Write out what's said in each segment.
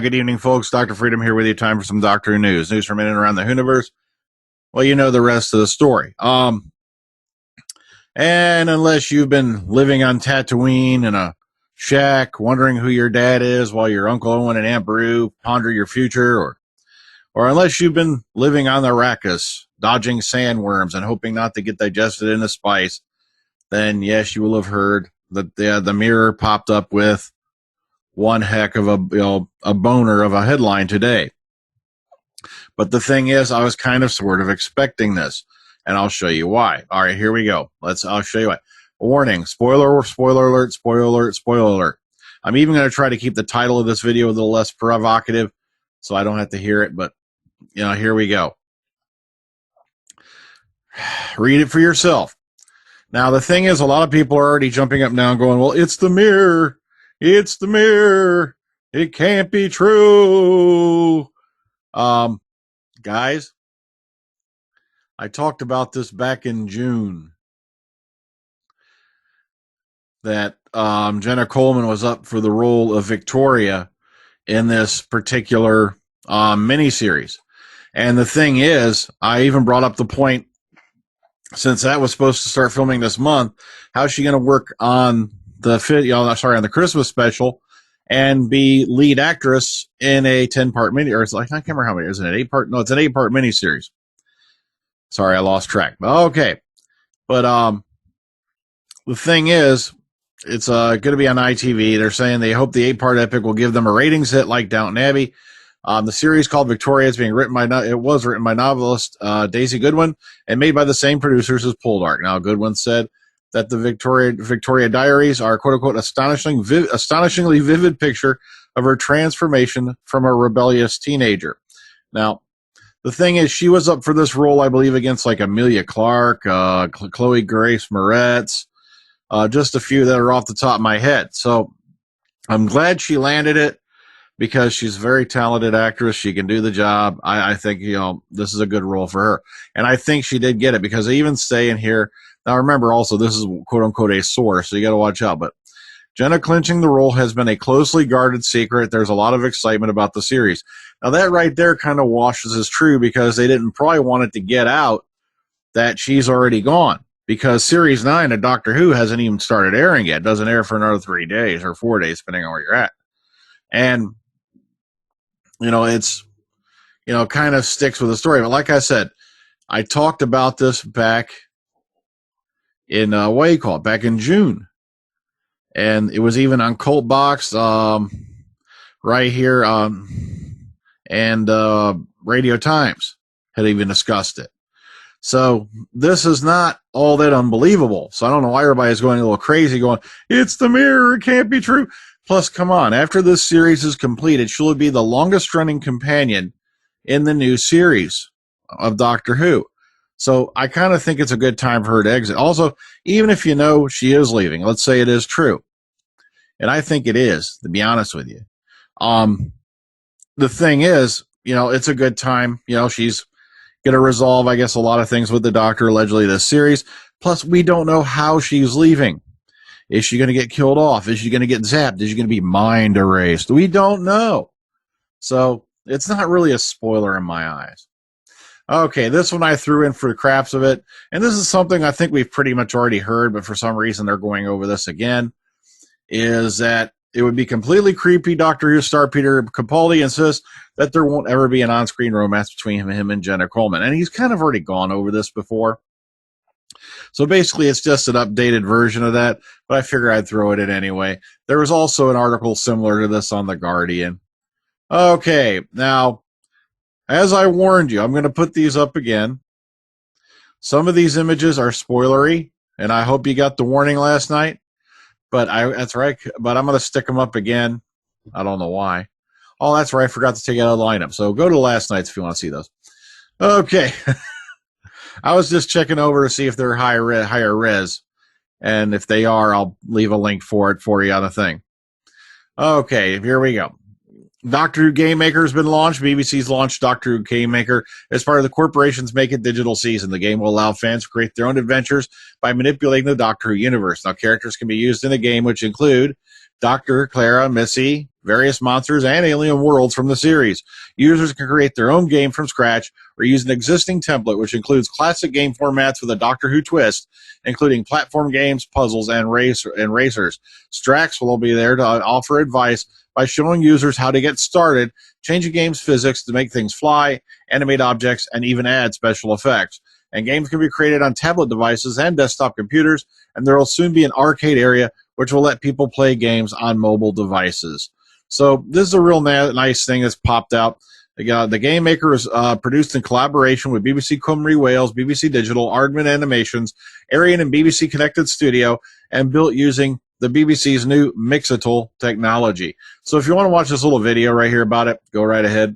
Good evening, folks. Dr. Freedom here with you. Time for some Doctor Who news. News from in and around the Whoniverse. Well, you know the rest of the story. And unless you've been living on Tatooine in a shack, wondering who your dad is while your Uncle Owen and Aunt Beru ponder your future, or unless you've been living on the Arrakis, dodging sandworms and hoping not to get digested into spice, then yes, you will have heard that the Mirror popped up with one heck of a boner of a headline today. But the thing is, I was kind of sort of expecting this, and I'll show you why. All right, here we go. I'll show you why. Warning, spoiler alert, spoiler alert, spoiler alert. I'm even going to try to keep the title of this video a little less provocative so I don't have to hear it, but here we go. Read it for yourself. Now, the thing is, a lot of people are already jumping up now and going, well, it's the Mirror. It's the Mirror. It can't be true. Guys, I talked about this back in June, that Jenna Coleman was up for the role of Victoria in this particular miniseries. And the thing is, I even brought up the point, since that was supposed to start filming this month, how's she going to work on on the Christmas special and be lead actress in a 10-part mini, or it's like, I can't remember how many, is it an 8-part? No, it's an 8-part miniseries. Sorry, I lost track. Okay. But the thing is, it's going to be on ITV. They're saying they hope the 8-part epic will give them a ratings hit like Downton Abbey. The series called Victoria is being written by novelist Daisy Goodwin and made by the same producers as Poldark. Now, Goodwin said that the Victoria Diaries are "quote unquote" astonishingly vivid picture of her transformation from a rebellious teenager. Now, the thing is, she was up for this role, I believe, against like Emilia Clarke, Chloe Grace Moretz, just a few that are off the top of my head. So I'm glad she landed it, because she's a very talented actress. She can do the job. I think, this is a good role for her. And I think she did get it, because they even say in here, now remember also, this is quote unquote a source, so you got to watch out. But Jenna clinching the role has been a closely guarded secret. There's a lot of excitement about the series. Now that right there kind of washes as true, because they didn't probably want it to get out that she's already gone, because Series 9 of Doctor Who hasn't even started airing yet. It doesn't air for another 3 days or 4 days, depending on where you're at. And it's, kind of sticks with the story. But like I said, I talked about this back in, back in June. And it was even on Cult Box, right here, and Radio Times had even discussed it. So this is not all that unbelievable. So I don't know why everybody's going a little crazy going, it's the Mirror, it can't be true. Plus, come on, after this series is completed, she'll be the longest running companion in the new series of Doctor Who. So I kind of think it's a good time for her to exit. Also, even if she is leaving, let's say it is true, and I think it is, to be honest with you. The thing is, it's a good time. She's going to resolve, I guess, a lot of things with the Doctor allegedly this series. Plus, we don't know how she's leaving. Is she going to get killed off? Is she going to get zapped? Is she going to be mind erased? We don't know. So it's not really a spoiler in my eyes. Okay, this one I threw in for the craps of it. And this is something I think we've pretty much already heard, but for some reason they're going over this again, is that it would be completely creepy. Doctor Who star Peter Capaldi insists that there won't ever be an on-screen romance between him and Jenna Coleman. And he's kind of already gone over this before. So basically, it's just an updated version of that, but I figure I'd throw it in anyway. There was also an article similar to this on The Guardian. Okay, now, as I warned you, I'm going to put these up again. Some of these images are spoilery, and I hope you got the warning last night. But that's right, but I'm going to stick them up again. I don't know why. Oh, that's right, I forgot to take it out of the lineup. So go to last night's if you want to see those. Okay. I was just checking over to see if they're higher res, and if they are, I'll leave a link for you on the thing. Okay, here we go. Doctor Who Game Maker has been launched. BBC's launched Doctor Who Game Maker as part of the corporation's Make It Digital season. The game will allow fans to create their own adventures by manipulating the Doctor Who universe. Now, characters can be used in the game, which include Dr. Clara, Missy, various monsters, and alien worlds from the series. Users can create their own game from scratch or use an existing template, which includes classic game formats with a Doctor Who twist, including platform games, puzzles, and racers. Strax will be there to offer advice by showing users how to get started, change a game's physics to make things fly, animate objects, and even add special effects. And games can be created on tablet devices and desktop computers, and there will soon be an arcade area which will let people play games on mobile devices. So this is a real nice thing that's popped out. The game maker is produced in collaboration with BBC Cymru Wales, BBC Digital, Aardman Animations, Arian and BBC Connected Studio, and built using the BBC's new Mixitl technology. So if you want to watch this little video right here about it, go right ahead.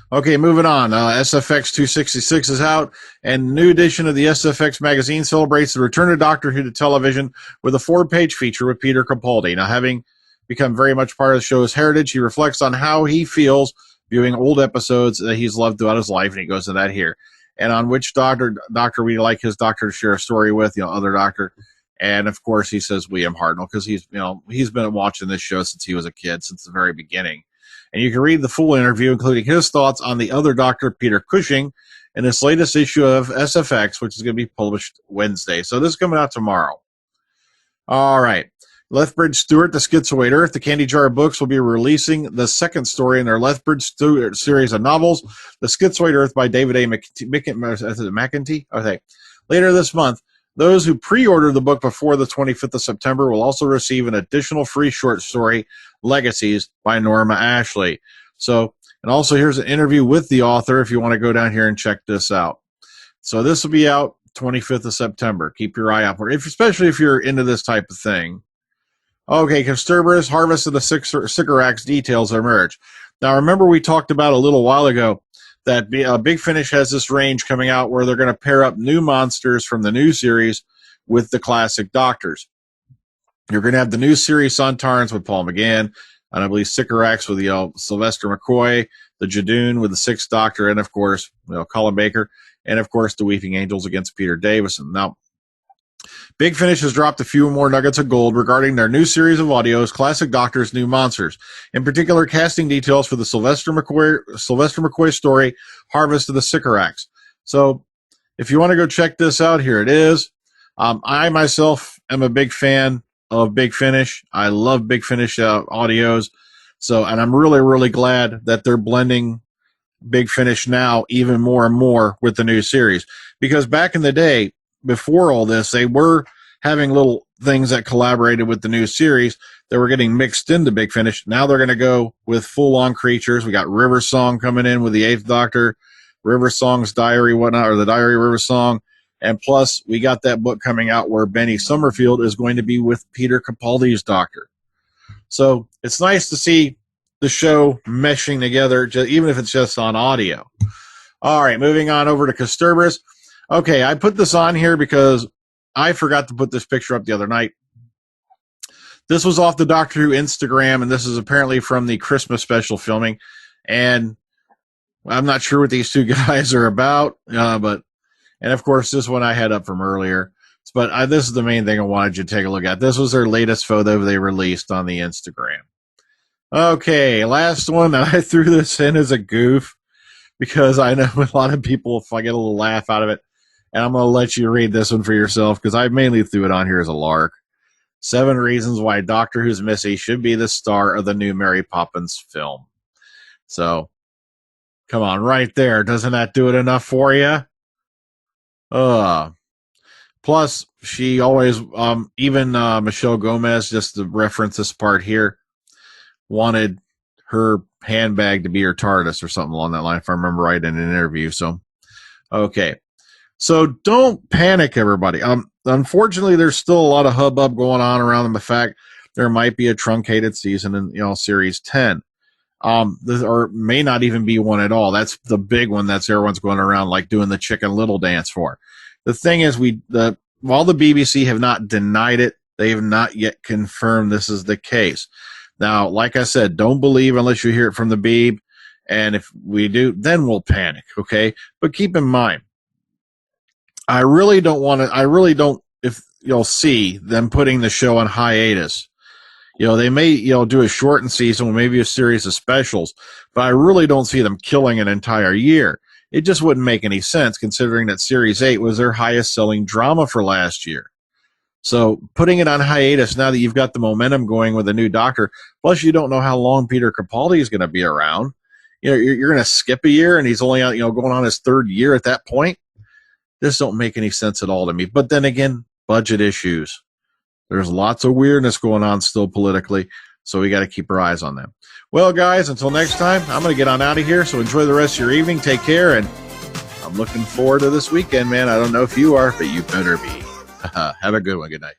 Okay, moving on. SFX 266 is out, and new edition of the SFX magazine celebrates the return of Doctor Who to television with a 4-page feature with Peter Capaldi. Now, having become very much part of the show's heritage, he reflects on how he feels viewing old episodes that he's loved throughout his life, and he goes to that here. And on which doctor we'd like his doctor to share a story with, other doctor. And of course, he says William Hartnell, because he's been watching this show since he was a kid, since the very beginning. And you can read the full interview, including his thoughts on the other Doctor, Peter Cushing, in this latest issue of SFX, which is going to be published Wednesday. So this is coming out tomorrow. All right. Lethbridge-Stewart, The Schizoid Earth. The Candy Jar Books will be releasing the second story in their Lethbridge-Stewart series of novels, The Schizoid Earth by David A. McEntee. Okay. Later this month. Those who pre-ordered the book before the 25th of September will also receive an additional free short story, Legacies, by Norma Ashley. So, and also here's an interview with the author if you want to go down here and check this out. So this will be out 25th of September. Keep your eye out for it, especially if you're into this type of thing. Okay, Consterberus, Harvest of the Sycorax details emerge. Now, remember we talked about a little while ago that Big Finish has this range coming out where they're going to pair up new monsters from the new series with the classic Doctors. You're going to have the new series Sontarans with Paul McGann, and I believe Sycorax with Sylvester McCoy, the Jadoon with the Sixth Doctor, and of course, Colin Baker, and of course, the Weeping Angels against Peter Davison. Now, Big Finish has dropped a few more nuggets of gold regarding their new series of audios, Classic Doctors, New Monsters. In particular, casting details for the Sylvester McCoy story, Harvest of the Sycorax. So, if you want to go check this out, here it is. I myself am a big fan of Big Finish. I love Big Finish audios. So, and I'm really, really glad that they're blending Big Finish now even more and more with the new series. Because back in the day, before all this, they were having little things that collaborated with the new series that were getting mixed into Big Finish. Now they're going to go with full-on creatures. We got River Song coming in with the Eighth Doctor, River Song's Diary, whatnot, or the Diary of River Song. And plus, we got that book coming out where Benny Summerfield is going to be with Peter Capaldi's Doctor. So it's nice to see the show meshing together, even if it's just on audio. All right, moving on over to Consterberus. Okay, I put this on here because I forgot to put this picture up the other night. This was off the Doctor Who Instagram, and this is apparently from the Christmas special filming. And I'm not sure what these two guys are about, and of course, this one I had up from earlier. But this is the main thing I wanted you to take a look at. This was their latest photo they released on the Instagram. Okay, last one. I threw this in as a goof because I know a lot of people, if I get a little laugh out of it, and I'm going to let you read this one for yourself because I mainly threw it on here as a lark. 7 reasons why Doctor Who's Missy should be the star of the new Mary Poppins film. So, come on, right there. Doesn't that do it enough for you? Plus, she always, even Michelle Gomez, just to reference this part here, wanted her handbag to be her TARDIS or something along that line, if I remember right in an interview. So, okay. So don't panic, everybody. Unfortunately, there's still a lot of hubbub going on around the fact there might be a truncated season in, Series 10. Or may not even be one at all. That's the big one that's everyone's going around like doing the Chicken Little dance for. The thing is, while the BBC have not denied it, they have not yet confirmed this is the case. Now, like I said, don't believe unless you hear it from the Beeb. And if we do, then we'll panic, okay? But keep in mind, if you'll see them putting the show on hiatus They may, do a shortened season with maybe a series of specials, but I really don't see them killing an entire year. It just wouldn't make any sense considering that Series 8 was their highest selling drama for last year. So putting it on hiatus now that you've got the momentum going with a new Doctor, plus you don't know how long Peter Capaldi is going to be around. You're going to skip a year and he's only, going on his third year at that point. This don't make any sense at all to me. But then again, budget issues. There's lots of weirdness going on still politically, so we got to keep our eyes on them. Well, guys, until next time, I'm going to get on out of here, so enjoy the rest of your evening. Take care, and I'm looking forward to this weekend, man. I don't know if you are, but you better be. Have a good one. Good night.